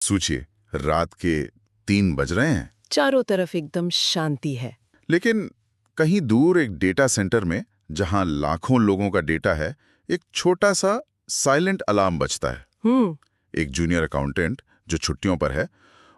सोचिए, रात के 3 बज रहे हैं, चारों तरफ एकदम शांति है। लेकिन कहीं दूर एक डेटा सेंटर में, जहां लाखों लोगों का डेटा है, एक छोटा सा साइलेंट अलार्म बजता है। एक जूनियर अकाउंटेंट जो छुट्टियों पर है,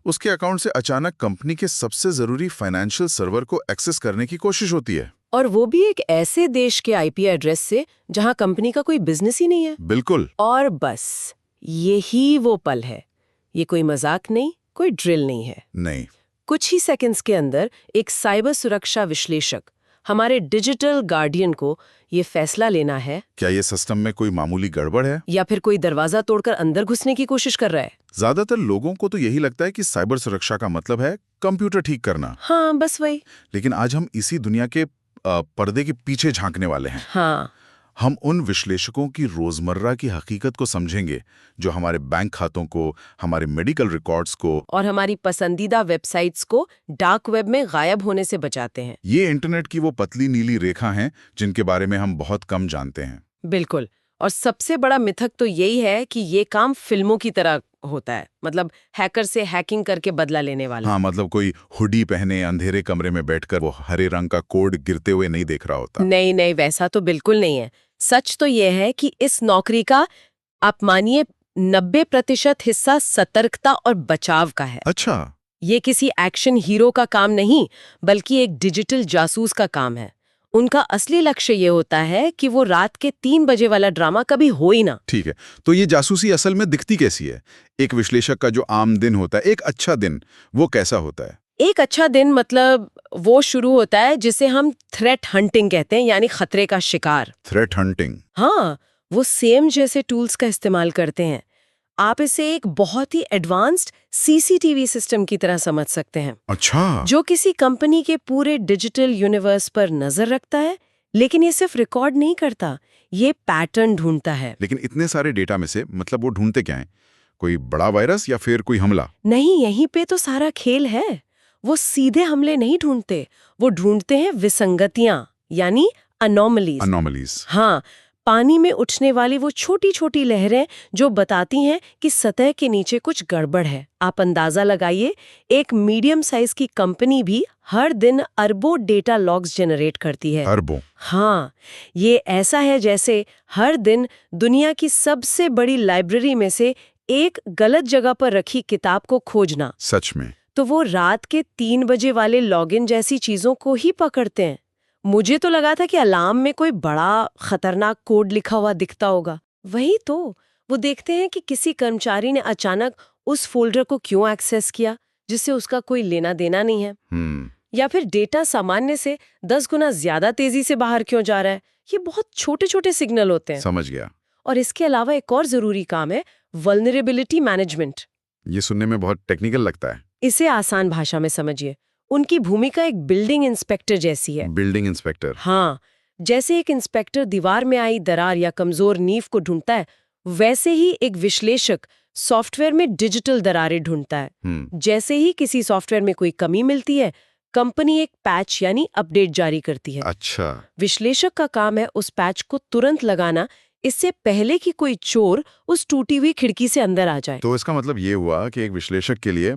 उसके अकाउंट से अचानक कंपनी के सबसे जरूरी फाइनेंशियल सर्वर को एक्सेस करने की कोशिश होती है। और वो भी एक ऐसे देश के आईपी एड्रेस से जहां कंपनी का कोई बिजनेस ही नहीं है। बिल्कुल। और बस यही वो पल है। ये कोई मजाक नहीं, कोई ड्रिल नहीं है। नहीं। कुछ ही सेकंड्स के अंदर एक साइबर सुरक्षा विश्लेषक, हमारे डिजिटल गार्डियन को ये फैसला लेना है, क्या ये सिस्टम में कोई मामूली गड़बड़ है, या फिर कोई दरवाजा तोड़कर अंदर घुसने की कोशिश कर रहा है। ज्यादातर लोगों को तो यही लगता है कि साइबर सुरक्षा का मतलब है कंप्यूटर ठीक करना। हाँ, बस वही। लेकिन आज हम इसी दुनिया के पर्दे के पीछे झांकने वाले हैं। हाँ। हम उन विश्लेषकों की रोजमर्रा की हकीकत को समझेंगे जो हमारे बैंक खातों को, हमारे मेडिकल रिकॉर्ड्स को और हमारी पसंदीदा वेबसाइट्स को डार्क वेब में गायब होने से बचाते हैं। ये इंटरनेट की वो पतली नीली रेखा हैं जिनके बारे में हम बहुत कम जानते हैं। बिल्कुल। और सबसे बड़ा मिथक तो यही है कि ये काम फिल्मों की तरह होता है, मतलब हैकर से हैकिंग करके बदला लेने वाला। हाँ, मतलब कोई हुडी पहने अंधेरे कमरे में बैठकर वो हरे रंग का कोड गिरते हुए नहीं देख रहा होता। नहीं नहीं, वैसा तो बिल्कुल नहीं है। सच तो ये है कि इस नौकरी का, आप मानिए, 90% हिस्सा सतर्कता और बचाव का है। अच्छा। ये किसी एक्शन हीरो का काम नहीं, बल्कि एक डिजिटल जासूस का काम है। उनका असली लक्ष्य ये होता है कि वो रात के 3 बजे वाला ड्रामा कभी हो ही ना। ठीक है, तो ये जासूसी असल में दिखती कैसी है? एक विश्लेषक का जो आम दिन होता है, एक अच्छा दिन, वो कैसा होता है? एक अच्छा दिन मतलब वो शुरू होता है जिसे हम थ्रेट हंटिंग कहते हैं, यानी खतरे का शिकार। Threat hunting? हाँ, वो सेम जैसे टूल्स का इस्तेमाल करते हैं। आप इसे एक बहुत ही एडवांस्ड सीसीटीवी सिस्टम की तरह समझ सकते हैं। अच्छा। जो किसी कंपनी के पूरे डिजिटल यूनिवर्स पर नजर रखता है, लेकिन ये सिर्फ रिकॉर्ड नहीं करता, ये पैटर्न ढूंढता है। लेकिन इतने सारे डेटा में से मतलब वो ढूंढते क्या है? कोई बड़ा वायरस या फिर कोई हमला? नहीं, यहीं पे तो सारा खेल है। वो सीधे हमले नहीं ढूंढते, वो ढूंढते हैं विसंगतियां, यानी अनोमलीज। अनोमलीज। हाँ, पानी में उठने वाली वो छोटी छोटी लहरें जो बताती हैं कि सतह के नीचे कुछ गड़बड़ है। आप अंदाजा लगाइए, एक मीडियम साइज की कंपनी भी हर दिन अरबों डेटा लॉग्स जनरेट करती है। अरबों? हाँ, ये ऐसा है जैसे हर दिन दुनिया की सबसे बड़ी लाइब्रेरी में से एक गलत जगह पर रखी किताब को खोजना। सच में? तो वो रात के 3 बजे वाले लॉगिन जैसी चीजों को ही पकड़ते हैं। मुझे तो लगा था कि अलार्म में कोई बड़ा खतरनाक कोड लिखा हुआ दिखता होगा। वही तो, वो देखते हैं कि किसी कर्मचारी ने अचानक उस फोल्डर को क्यों एक्सेस किया, जिससे उसका कोई लेना देना नहीं है। या फिर डेटा सामान्य से 10 गुना ज्यादा तेजी से बाहर क्यों जा रहा है। ये बहुत छोटे छोटे सिग्नल होते हैं। समझ गया। और इसके अलावा एक और जरूरी काम है, वल्नरेबिलिटी मैनेजमेंट। ये सुनने में बहुत टेक्निकल लगता है। इसे आसान भाषा में समझिए। उनकी भूमिका एक बिल्डिंग इंस्पेक्टर जैसी है। Building inspector? हाँ, जैसे एक इंस्पेक्टर दीवार में आई दरार या कमजोर नींव को ढूंढता है, वैसे ही एक विश्लेषक सॉफ्टवेयर में डिजिटल दरारें ढूंढता है। जैसे ही किसी सॉफ्टवेयर में कोई कमी मिलती है, कंपनी एक पैच यानी अपडेट जारी करती है। अच्छा। विश्लेषक का काम है उस पैच को तुरंत लगाना, इससे पहले कि कोई चोर उस टूटी हुई खिड़की से अंदर आ जाए। तो इसका मतलब ये हुआ कि एक विश्लेषक के लिए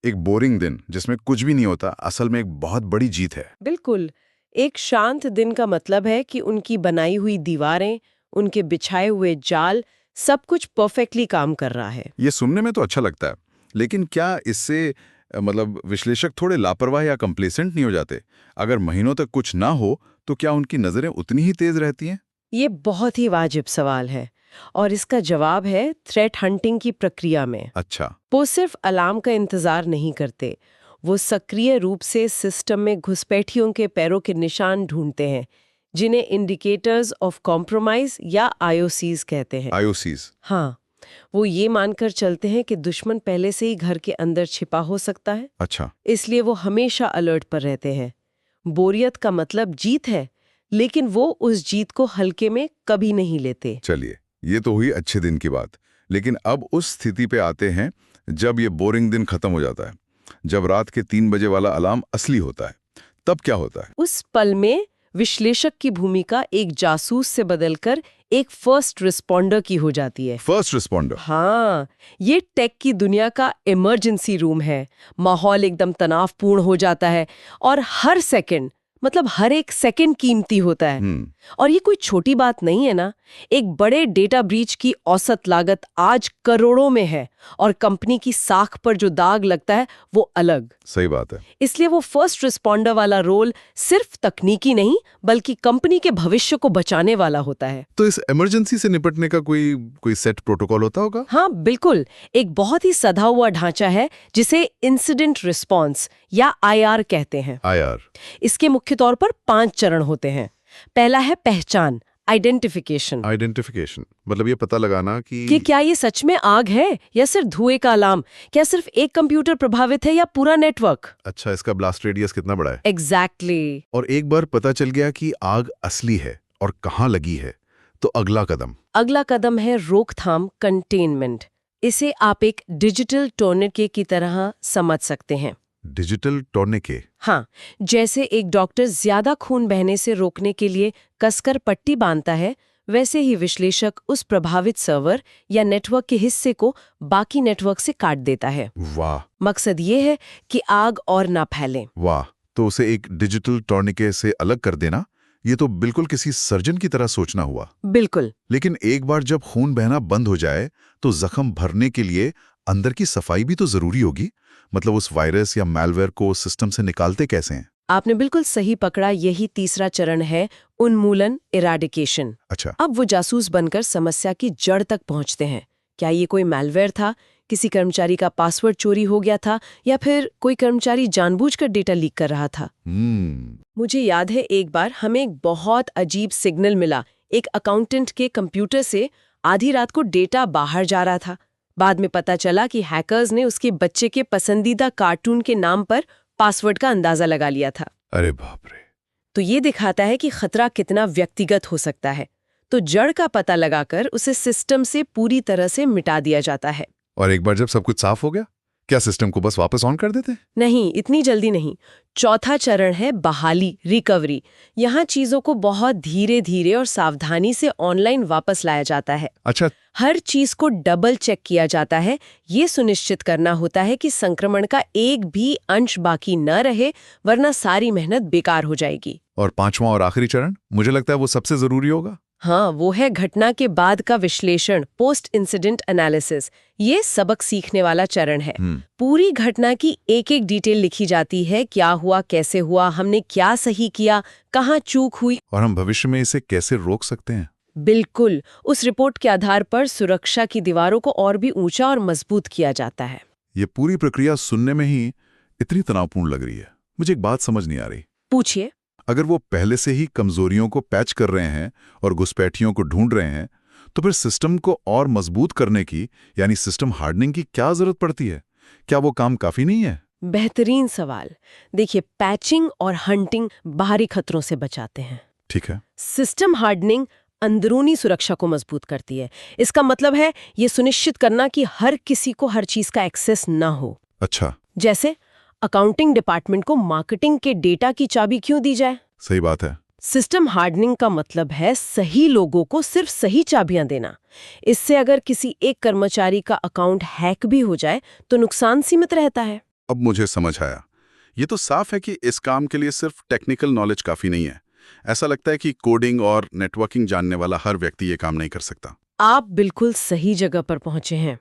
एक बोरिंग दिन जिसमें कुछ भी नहीं होता, असल में एक बहुत बड़ी जीत है। बिल्कुल। एक शांत दिन का मतलब है कि उनकी बनाई हुई दीवारें, उनके बिछाए हुए जाल, सब कुछ परफेक्टली काम कर रहा है। ये सुनने में तो अच्छा लगता है, लेकिन क्या इससे मतलब विश्लेषक थोड़े लापरवाह या कंप्लेसेंट नहीं हो जाते? अगर महीनों तक कुछ ना हो तो क्या उनकी नजरें उतनी ही तेज रहती हैं? ये बहुत ही वाजिब सवाल है, और इसका जवाब है थ्रेट हंटिंग की प्रक्रिया में। अच्छा। वो सिर्फ अलार्म का इंतजार नहीं करते, वो सक्रिय रूप से सिस्टम में घुसपैठियों के पैरों के निशान ढूंढते हैं, जिन्हें इंडिकेटर्स ऑफ कॉम्प्रोमाइज या आईओसीज कहते हैं। आईओसीज? हाँ, वो ये मानकर चलते हैं कि दुश्मन पहले से ही घर के अंदर छिपा हो सकता है। अच्छा। इसलिए वो हमेशा अलर्ट पर रहते हैं। बोरियत का मतलब जीत है, लेकिन वो उस जीत को हल्के में कभी नहीं लेते। चलिए, ये तो हुई अच्छे दिन की बात, लेकिन अब उस स्थिति पे आते हैं जब ये बोरिंग दिन खत्म हो जाता है, जब रात के 3 बजे वाला अलार्म असली होता है, तब क्या होता है? उस पल में विश्लेषक की भूमिका एक जासूस से बदलकर एक फर्स्ट रिस्पॉन्डर की हो जाती है। First responder? हाँ, ये टेक की दुनिया का इमरजेंसी रूम है। माहौल एकदम तनावपूर्ण हो जाता है और हर सेकंड, मतलब हर एक सेकंड कीमती होता है। और ये कोई छोटी बात नहीं है ना। एक बड़े डेटा ब्रीच की औसत लागत आज करोड़ों में है और कंपनी की साख पर जो दाग लगता है वो अलग। सही बात है। इसलिए वो फर्स्ट रिस्पॉन्डर वाला रोल सिर्फ तकनीकी नहीं बल्कि कंपनी के भविष्य को बचाने वाला होता है। तो इस इमरजेंसी से निपटने का कोई सेट प्रोटोकॉल होता होगा? हाँ बिल्कुल, एक बहुत ही सधा हुआ ढांचा है जिसे इंसिडेंट रिस्पॉन्स या IR कहते हैं। IR? इसके मुख्य तौर पर 5 चरण होते हैं। पहला है पहचान, आइडेंटिफिकेशन। आइडेंटिफिकेशन मतलब ये पता लगाना कि क्या ये सच में आग है या सिर्फ धुएं का अलार्म, क्या सिर्फ एक कंप्यूटर प्रभावित है या पूरा नेटवर्क। अच्छा, इसका ब्लास्ट रेडियस कितना बड़ा है? एग्जैक्टली। और एक बार पता चल गया कि आग असली है और कहाँ लगी है, तो अगला कदम है रोकथाम, कंटेनमेंट। इसे आप एक डिजिटल टोर्निके की तरह समझ सकते हैं। डिजिटल टोर्निके? हाँ, जैसे एक डॉक्टर ज्यादा खून बहने से रोकने के लिए कसकर पट्टी बांधता है, वैसे ही विश्लेषक उस प्रभावित सर्वर या नेटवर्क के हिस्से को बाकी नेटवर्क से काट देता है। वाह! मकसद ये है कि आग और ना फैले। वाह! तो उसे एक डिजिटल टोर्निके से अलग कर देना, ये तो बिल्कुल किसी सर्जन की तरह सोचना हुआ। बिल्कुल। लेकिन एक बार जब खून बहना बंद हो जाए तो जख्म भरने के लिए अंदर की सफाई भी तो जरूरी होगी। मतलब उस वायरस या मैलवेयर को सिस्टम से निकालते कैसे हैं? आपने बिल्कुल सही पकड़ा, यही तीसरा चरण है, उन्मूलन, इराडिकेशन। अच्छा। अब वो जासूस बनकर समस्या की जड़ तक पहुंचते हैं। क्या ये कोई मैलवेयर था, किसी कर्मचारी का पासवर्ड चोरी हो गया था, या फिर कोई कर्मचारी जानबूझकर डेटा लीक कर रहा था? मुझे याद है एक बार हमें एक बहुत अजीब सिग्नल मिला। एक अकाउंटेंट के कंप्यूटर से आधी रात को डेटा बाहर जा रहा था। बाद में पता चला कि हैकर्स ने उसके बच्चे के पसंदीदा कार्टून के नाम पर पासवर्ड का अंदाजा लगा लिया था। अरे बाप रे! तो ये दिखाता है कि खतरा कितना व्यक्तिगत हो सकता है। तो जड़ का पता लगाकर उसे सिस्टम से पूरी तरह से मिटा दिया जाता है। और एक बार जब सब कुछ साफ हो गया, क्या सिस्टम को बस वापस ऑन कर देते? नहीं, इतनी जल्दी नहीं। चौथा चरण है बहाली, रिकवरी। यहाँ चीजों को बहुत धीरे धीरे और सावधानी से ऑनलाइन वापस लाया जाता है। अच्छा। हर चीज को डबल चेक किया जाता है। ये सुनिश्चित करना होता है कि संक्रमण का एक भी अंश बाकी न रहे, वरना सारी मेहनत बेकार हो जाएगी। और पांचवां और आखिरी चरण, मुझे लगता है वो सबसे जरूरी होगा। हाँ, वो है घटना के बाद का विश्लेषण, पोस्ट इंसिडेंट एनालिसिस। ये सबक सीखने वाला चरण है। पूरी घटना की एक एक डिटेल लिखी जाती है। क्या हुआ, कैसे हुआ, हमने क्या सही किया, कहाँ चूक हुई, और हम भविष्य में इसे कैसे रोक सकते हैं। बिल्कुल। उस रिपोर्ट के आधार पर सुरक्षा की दीवारों को और भी ऊंचा और मजबूत किया जाता है। ये पूरी प्रक्रिया सुनने में ही इतनी तनावपूर्ण लग रही है। मुझे एक बात समझ नहीं आ रही। पूछिए। अगर वो पहले से ही कमजोरियों को पैच कर रहे हैं और घुसपैठियों को ढूंढ रहे हैं, तो फिर सिस्टम को और मजबूत करने की, यानी सिस्टम हार्डनिंग की क्या जरूरत पड़ती है? क्या वो काम काफी नहीं है? बेहतरीन सवाल। देखिए, पैचिंग और हंटिंग बाहरी खतरों से बचाते हैं। ठीक है। सिस्टम हार्डनिंग अंदरूनी सुरक्षा को मजबूत करती है। इसका मतलब है ये सुनिश्चित करना कि हर किसी को हर चीज का एक्सेस ना हो। अच्छा। जैसे अकाउंटिंग डिपार्टमेंट को मार्केटिंग के डेटा की चाबी क्यों दी जाए? सही बात है। सिस्टम हार्डनिंग का मतलब है सही लोगों को सिर्फ सही चाबियां देना। इससे अगर किसी एक कर्मचारी का अकाउंट हैक भी हो जाए तो नुकसान सीमित रहता है। अब मुझे समझ आया। ये तो साफ है कि इस काम के लिए सिर्फ टेक्निकल नॉलेज काफी नहीं है। ऐसा लगता है कि कोडिंग और नेटवर्किंग जानने वाला हर व्यक्ति ये काम नहीं कर सकता। आप बिल्कुल सही जगह पर पहुंचे हैं।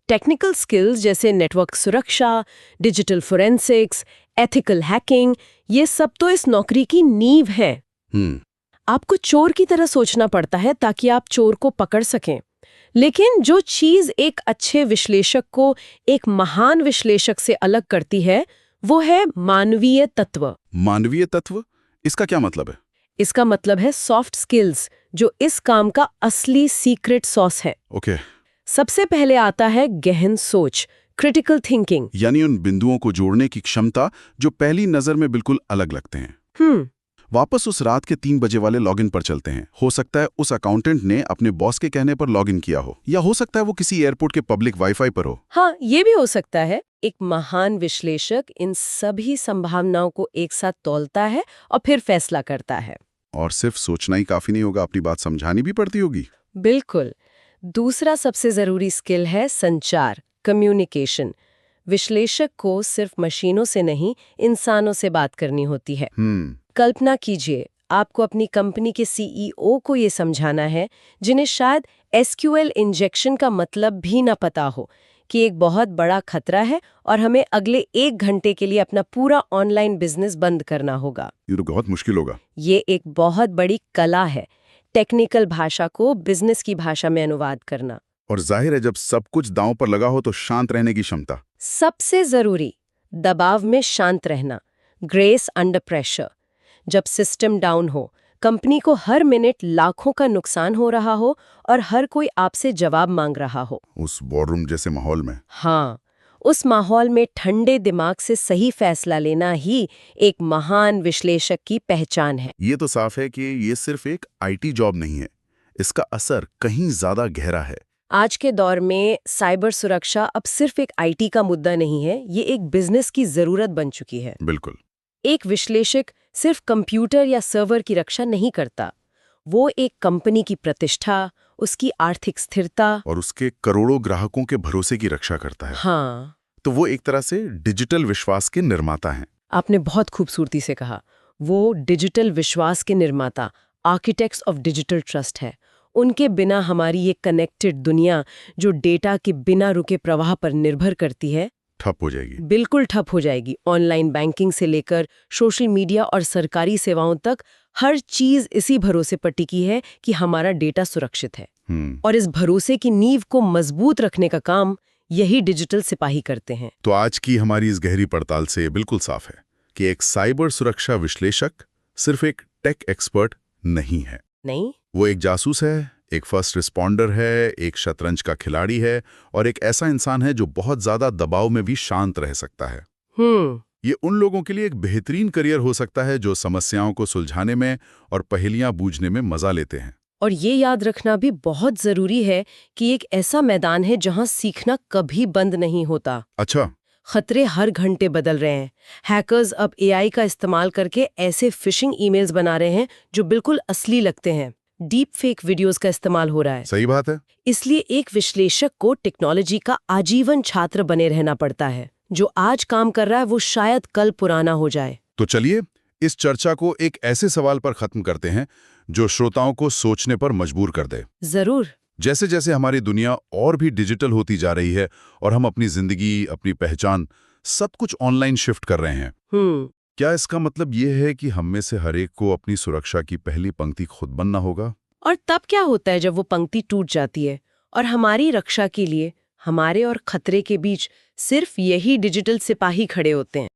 टेक्निकल स्किल्स जैसे नेटवर्क सुरक्षा, डिजिटल फोरेंसिक्स, एथिकल हैकिंग, ये सब तो इस नौकरी की नींव है। आपको चोर की तरह सोचना पड़ता है ताकि आप चोर को पकड़ सकें। लेकिन जो चीज एक अच्छे विश्लेषक को एक महान विश्लेषक से अलग करती है, वो है मानवीय तत्व। मानवीय तत्व? इसका क्या मतलब है? इसका मतलब है सॉफ्ट स्किल्स, जो इस काम का असली सीक्रेट सॉस है। ओके। सबसे पहले आता है गहन सोच, क्रिटिकल थिंकिंग, यानी उन बिंदुओं को जोड़ने की क्षमता जो पहली नजर में बिल्कुल अलग लगते हैं। वापस उस रात के 3 बजे वाले लॉगिन पर चलते हैं। हो सकता है उस अकाउंटेंट ने अपने बॉस के कहने पर लॉगिन किया हो, या हो सकता है वो किसी एयरपोर्ट के पब्लिक वाईफाई पर हो। हाँ, ये भी हो सकता है। एक महान विश्लेषक इन सभी संभावनाओं को एक साथ तौलता है और फिर फैसला करता है। और सिर्फ सोचना ही काफी नहीं होगा, अपनी बात समझानी भी पड़ती होगी। बिल्कुल। दूसरा सबसे जरूरी स्किल है संचार, कम्युनिकेशन। विश्लेषक को सिर्फ मशीनों से नहीं, इंसानों से बात करनी होती है। कल्पना कीजिए, आपको अपनी कंपनी के सीईओ को ये समझाना है, जिन्हें शायद एसक्यूएल इंजेक्शन का मतलब भी ना पता हो, कि एक बहुत बड़ा खतरा है और हमें अगले 1 घंटे के लिए अपना पूरा ऑनलाइन बिजनेस बंद करना होगा। ये तो बहुत मुश्किल होगा। ये एक बहुत बड़ी कला है, टेक्निकल भाषा को बिजनेस की भाषा में अनुवाद करना। और जाहिर है, जब सब कुछ दांव पर लगा हो तो शांत रहने की क्षमता। सबसे जरूरी, दबाव में शांत रहना, ग्रेस अंडर प्रेशर। जब सिस्टम डाउन हो, कंपनी को हर मिनट लाखों का नुकसान हो रहा हो और हर कोई आपसे जवाब मांग रहा हो, उस वॉररूम जैसे माहौल में। हाँ, उस माहौल में ठंडे दिमाग से सही फैसला लेना ही एक महान विश्लेषक की पहचान है। ये तो साफ है कि ये सिर्फ एक आईटी जॉब नहीं है, इसका असर कहीं ज्यादा गहरा है। आज के दौर में साइबर सुरक्षा अब सिर्फ एक आईटी का मुद्दा नहीं है, ये एक बिजनेस की जरूरत बन चुकी है। बिल्कुल। एक विश्लेषक सिर्फ कंप्यूटर या सर्वर की रक्षा नहीं करता, वो एक कंपनी की प्रतिष्ठा, उसकी आर्थिक स्थिरता और उसके करोड़ों ग्राहकों के भरोसे की रक्षा करता है। हाँ, तो वो एक तरह से डिजिटल विश्वास के निर्माता हैं। आपने बहुत खूबसूरती से कहा, वो डिजिटल विश्वास के निर्माता, आर्किटेक्ट्स ऑफ डिजिटल ट्रस्ट है। उनके बिना हमारी ये कनेक्टेड दुनिया, जो डेटा के बिना रुके प्रवाह पर निर्भर करती है, ठप हो जाएगी। बिल्कुल ठप हो जाएगी। ऑनलाइन बैंकिंग से लेकर सोशल मीडिया और सरकारी सेवाओं तक हर चीज इसी भरोसे पर टिकी है कि हमारा डेटा सुरक्षित है। और इस भरोसे की नींव को मजबूत रखने का काम यही डिजिटल सिपाही करते हैं। तो आज की हमारी इस गहरी पड़ताल से बिल्कुल साफ है कि एक साइबर सुरक्षा विश्लेषक सिर्फ एक टेक एक्सपर्ट नहीं है। नहीं, वो एक जासूस है, एक फर्स्ट रिस्पॉन्डर है, एक शतरंज का खिलाड़ी है और एक ऐसा इंसान है जो बहुत ज्यादा दबाव में भी शांत रह सकता है। ये उन लोगों के लिए एक बेहतरीन करियर हो सकता है जो समस्याओं को सुलझाने में और पहेलियां बूझने में मजा लेते हैं। और ये याद रखना भी बहुत जरूरी है कि एक ऐसा मैदान है जहां सीखना कभी बंद नहीं होता। अच्छा। खतरे हर घंटे बदल रहे हैं। हैकर्स अब एआई का इस्तेमाल करके ऐसे फिशिंग ईमेल्स बना रहे हैं जो बिल्कुल असली लगते हैं। डीप फेक वीडियोस का इस्तेमाल हो रहा है। सही बात है। इसलिए एक विश्लेषक को टेक्नोलॉजी का आजीवन छात्र बने रहना पड़ता है। जो आज काम कर रहा है वो शायद कल पुराना हो जाए। तो चलिए इस चर्चा को एक ऐसे सवाल पर खत्म करते हैं जो श्रोताओं को सोचने पर मजबूर कर दे। जरूर। जैसे जैसे हमारी दुनिया और भी डिजिटल होती जा रही है और हम अपनी जिंदगी, अपनी पहचान, सब कुछ ऑनलाइन शिफ्ट कर रहे हैं, क्या इसका मतलब ये है कि हम में से हर एक को अपनी सुरक्षा की पहली पंक्ति खुद बनना होगा? और तब क्या होता है जब वो पंक्ति टूट जाती है और हमारी रक्षा के लिए हमारे और खतरे के बीच सिर्फ यही डिजिटल सिपाही खड़े होते हैं?